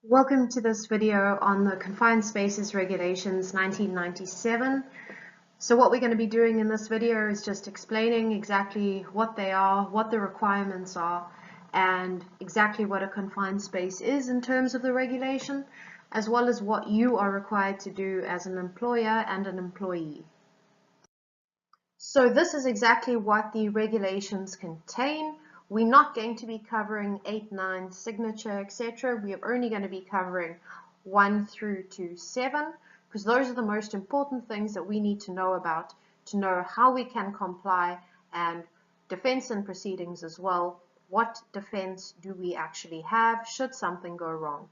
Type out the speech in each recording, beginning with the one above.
Welcome to this video on the Confined Spaces Regulations 1997. So what we're going to be doing in this video is just explaining exactly what they are, what the requirements are, and exactly what a confined space is in terms of the regulation, as well as what you are required to do as an employer and an employee. So this is exactly what the regulations contain. We're not going to be covering 8, 9, signature, etc. We are only going to be covering 1 through to 7, because those are the most important things that we need to know about to know how we can comply, and defense and proceedings as well. What defense do we actually have should something go wrong?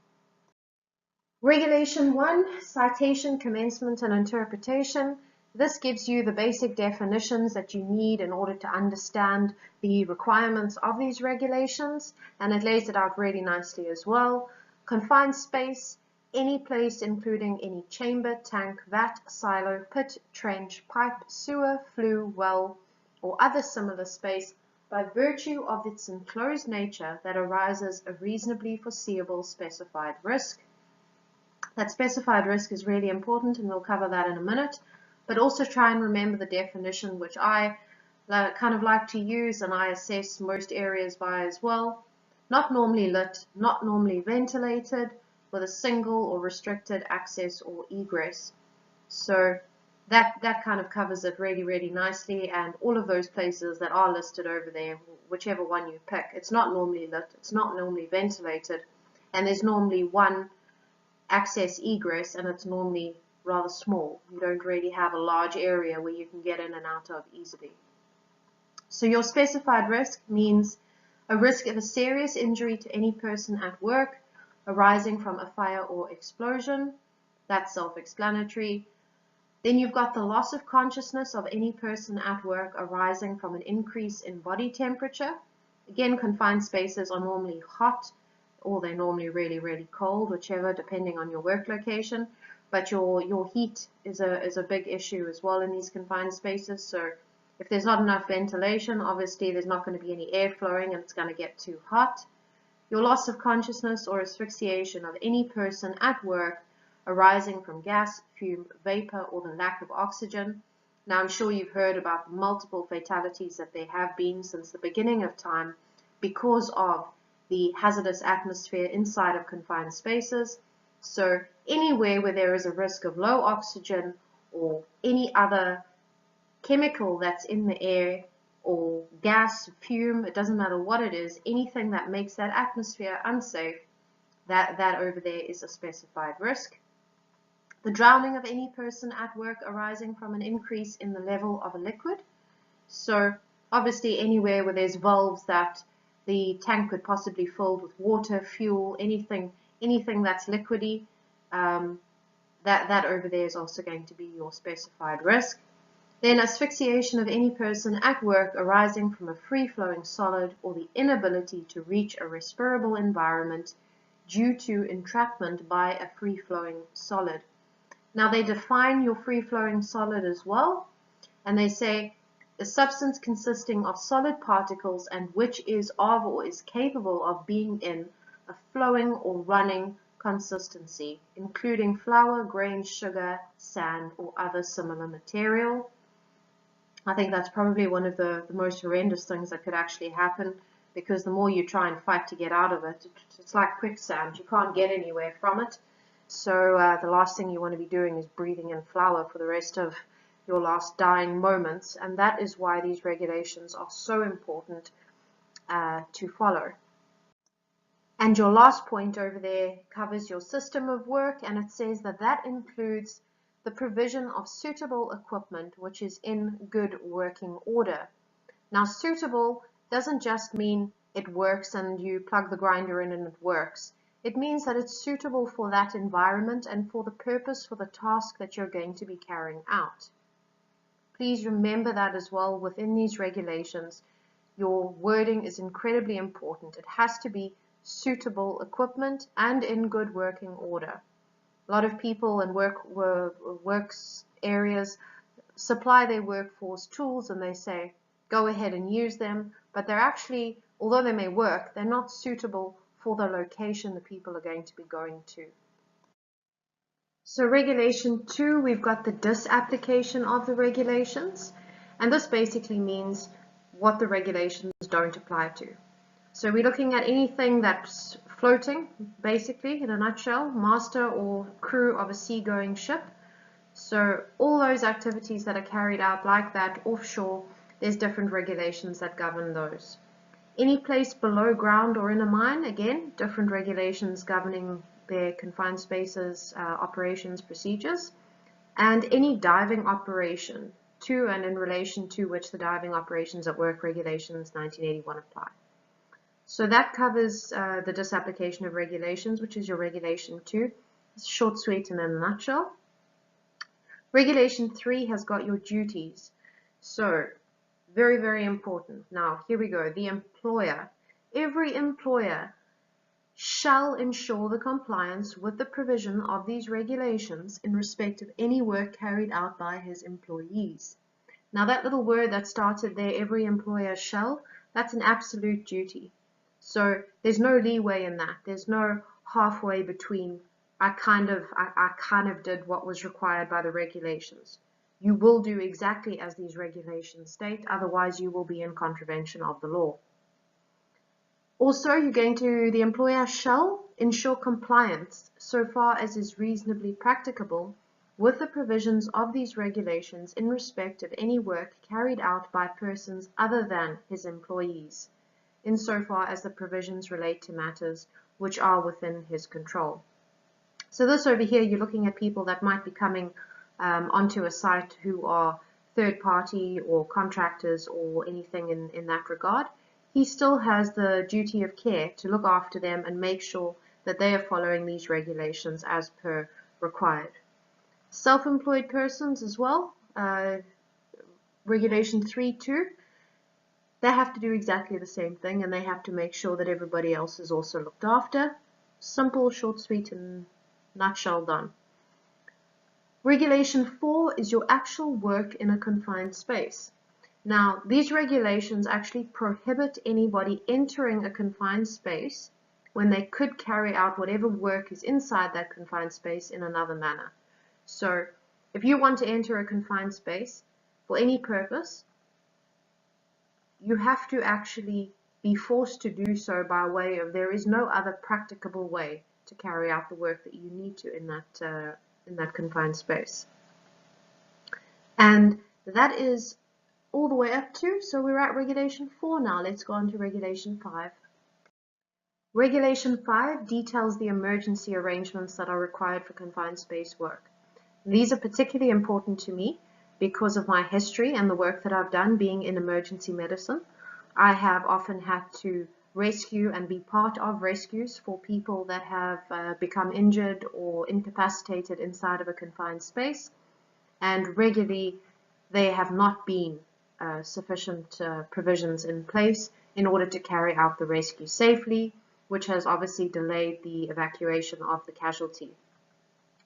Regulation 1, citation, commencement and interpretation. This gives you the basic definitions that you need in order to understand the requirements of these regulations, and it lays it out really nicely as well. Confined space, any place including any chamber, tank, vat, silo, pit, trench, pipe, sewer, flue, well, or other similar space by virtue of its enclosed nature that arises a reasonably foreseeable specified risk. That specified risk is really important, and we'll cover that in a minute. But also try and remember the definition, which I kind of like to use and I assess most areas by as well. Not normally lit, not normally ventilated, with a single or restricted access or egress. So that kind of covers it really, really nicely, and all of those places that are listed over there, whichever one you pick, it's not normally lit, it's not normally ventilated, and there's normally one access egress, and it's normally rather small. You don't really have a large area where you can get in and out of easily. So your specified risk means a risk of a serious injury to any person at work arising from a fire or explosion. That's self-explanatory. Then you've got the loss of consciousness of any person at work arising from an increase in body temperature. Again, confined spaces are normally hot, or they're normally really, really cold, whichever, depending on your work location. But your heat is a big issue as well in these confined spaces. So if there's not enough ventilation, obviously there's not going to be any air flowing and it's going to get too hot. Your loss of consciousness or asphyxiation of any person at work arising from gas, fume, vapor, or the lack of oxygen. Now I'm sure you've heard about multiple fatalities that there have been since the beginning of time because of the hazardous atmosphere inside of confined spaces. So anywhere where there is a risk of low oxygen or any other chemical that's in the air or gas, fume, it doesn't matter what it is, anything that makes that atmosphere unsafe, that over there is a specified risk. The drowning of any person at work arising from an increase in the level of a liquid. So obviously anywhere where there's valves that the tank could possibly fill with water, fuel, anything that's liquidy, that over there is also going to be your specified risk. Then asphyxiation of any person at work arising from a free-flowing solid or the inability to reach a respirable environment due to entrapment by a free-flowing solid. Now they define your free-flowing solid as well, and they say a substance consisting of solid particles and which is of or is capable of being in a flowing or running consistency, including flour, grain, sugar, sand, or other similar material. I think that's probably one of the most horrendous things that could actually happen, because the more you try and fight to get out of it, it's like quicksand. You can't get anywhere from it. So the last thing you want to be doing is breathing in flour for the rest of your last dying moments, and that is why these regulations are so important to follow. And your last point over there covers your system of work, and it says that includes the provision of suitable equipment which is in good working order. Now suitable doesn't just mean it works and you plug the grinder in and it works. It means that it's suitable for that environment and for the purpose, for the task that you're going to be carrying out. Please remember that as well within these regulations. Your wording is incredibly important. It has to be suitable equipment and in good working order. A lot of people in works areas supply their workforce tools and they say, go ahead and use them, but they're actually, although they may work, they're not suitable for the location the people are going to be going to. So Regulation 2, we've got the disapplication of the regulations, and this basically means what the regulations don't apply to. So we're looking at anything that's floating, basically, in a nutshell, master or crew of a seagoing ship. So all those activities that are carried out like that offshore, there's different regulations that govern those. Any place below ground or in a mine, again, different regulations governing their confined spaces, operations, procedures, and any diving operation to and in relation to which the diving operations at work regulations 1981 apply. So that covers the disapplication of regulations, which is your Regulation 2. It's short, sweet, and in a nutshell. Regulation 3 has got your duties. So very, very important. Now, here we go. The employer. Every employer shall ensure the compliance with the provision of these regulations in respect of any work carried out by his employees. Now, that little word that started there, every employer shall, that's an absolute duty. So there's no leeway in that. There's no halfway between I kind of did what was required by the regulations. You will do exactly as these regulations state, otherwise you will be in contravention of the law. Also, the employer shall ensure compliance so far as is reasonably practicable with the provisions of these regulations in respect of any work carried out by persons other than his employees, insofar as the provisions relate to matters which are within his control. So this over here, you're looking at people that might be coming onto a site who are third party or contractors or anything in that regard. He still has the duty of care to look after them and make sure that they are following these regulations as per required. Self-employed persons as well, Regulation 3.2, they have to do exactly the same thing, and they have to make sure that everybody else is also looked after. Simple, short, sweet, and nutshell done. Regulation 4 is your actual work in a confined space. Now, these regulations actually prohibit anybody entering a confined space when they could carry out whatever work is inside that confined space in another manner. So, if you want to enter a confined space for any purpose, you have to actually be forced to do so by way of there is no other practicable way to carry out the work that you need to in that confined space. And that is all the way up to, so we're at Regulation 4 now. Let's go on to Regulation 5. Regulation 5 details the emergency arrangements that are required for confined space work. These are particularly important to me because of my history and the work that I've done being in emergency medicine. I have often had to rescue and be part of rescues for people that have become injured or incapacitated inside of a confined space, and regularly there have not been sufficient provisions in place in order to carry out the rescue safely, which has obviously delayed the evacuation of the casualty.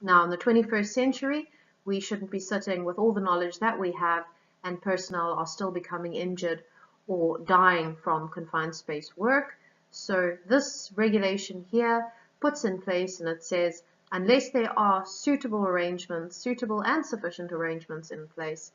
Now, in the 21st century, we shouldn't be sitting with all the knowledge that we have and personnel are still becoming injured or dying from confined space work. So this regulation here puts in place, and it says, unless there are suitable and sufficient arrangements in place,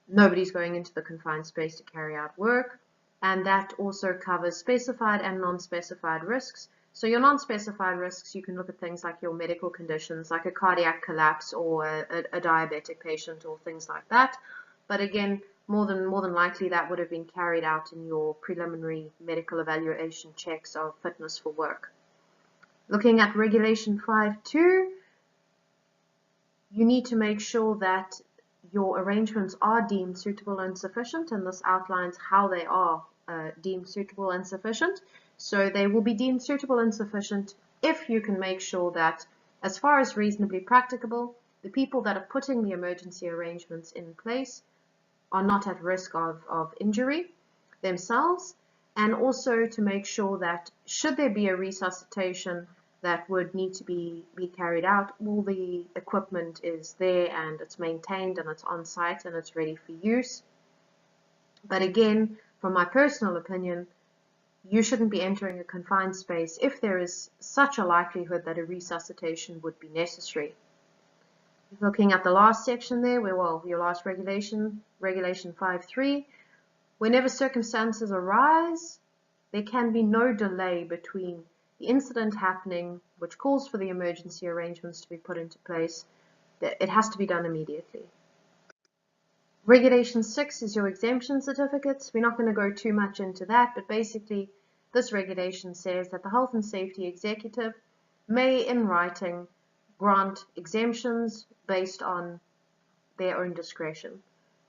nobody's going into the confined space to carry out work. And that also covers specified and non-specified risks. So your non-specified risks, you can look at things like your medical conditions, like a cardiac collapse or a diabetic patient or things like that. But again, more than likely that would have been carried out in your preliminary medical evaluation checks of fitness for work. Looking at Regulation 5.2, you need to make sure that your arrangements are deemed suitable and sufficient, and this outlines how they are deemed suitable and sufficient. So they will be deemed suitable and sufficient if you can make sure that, as far as reasonably practicable, the people that are putting the emergency arrangements in place are not at risk of injury themselves, and also to make sure that should there be a resuscitation that would need to be carried out, all the equipment is there and it's maintained and it's on site and it's ready for use. But again, from my personal opinion, you shouldn't be entering a confined space if there is such a likelihood that a resuscitation would be necessary. Looking at the last section there, your last regulation, Regulation 5.3, whenever circumstances arise, there can be no delay between the incident happening, which calls for the emergency arrangements to be put into place. It has to be done immediately. Regulation 6 is your exemption certificates. We're not going to go too much into that, but basically this regulation says that the Health and Safety Executive may, in writing, grant exemptions based on their own discretion.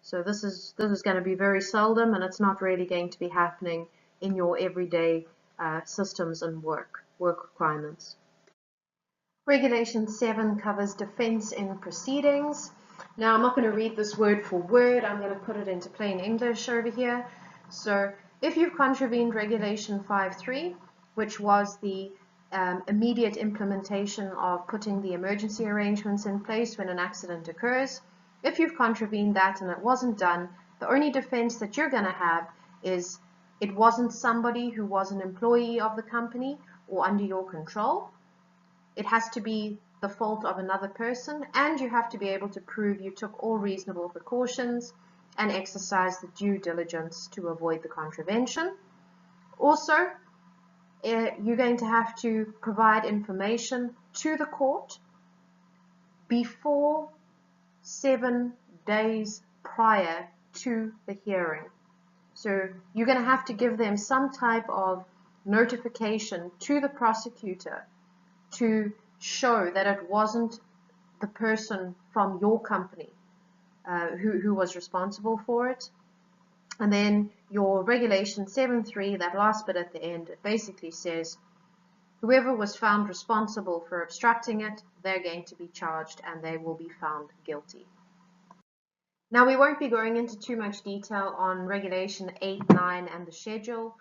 So this is going to be very seldom, and it's not really going to be happening in your everyday systems and work requirements. Regulation 7 covers defense in proceedings. Now, I'm not going to read this word for word. I'm going to put it into plain English over here. So, if you've contravened Regulation 5.3, which was the immediate implementation of putting the emergency arrangements in place when an accident occurs, if you've contravened that and it wasn't done, the only defense that you're going to have is it wasn't somebody who was an employee of the company or under your control. It has to be the fault of another person, and you have to be able to prove you took all reasonable precautions and exercised the due diligence to avoid the contravention. Also, you're going to have to provide information to the court before 7 days prior to the hearing. So you're going to have to give them some type of notification to the prosecutor to show that it wasn't the person from your company who was responsible for it. And then your Regulation 7.3, that last bit at the end, it basically says whoever was found responsible for obstructing it, they're going to be charged and they will be found guilty. Now, we won't be going into too much detail on Regulation 8, 9 and the schedule.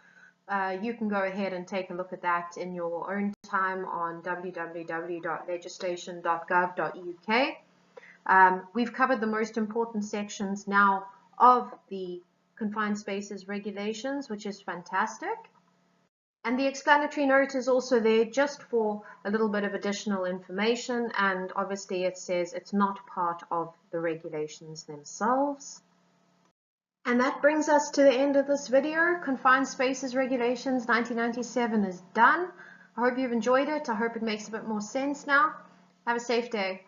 You can go ahead and take a look at that in your own time on www.legislation.gov.uk. We've covered the most important sections now of the Confined Spaces Regulations, which is fantastic. And the explanatory note is also there just for a little bit of additional information, and obviously it says it's not part of the regulations themselves. And that brings us to the end of this video. Confined Spaces Regulations 1997 is done. I hope you've enjoyed it. I hope it makes a bit more sense now. Have a safe day.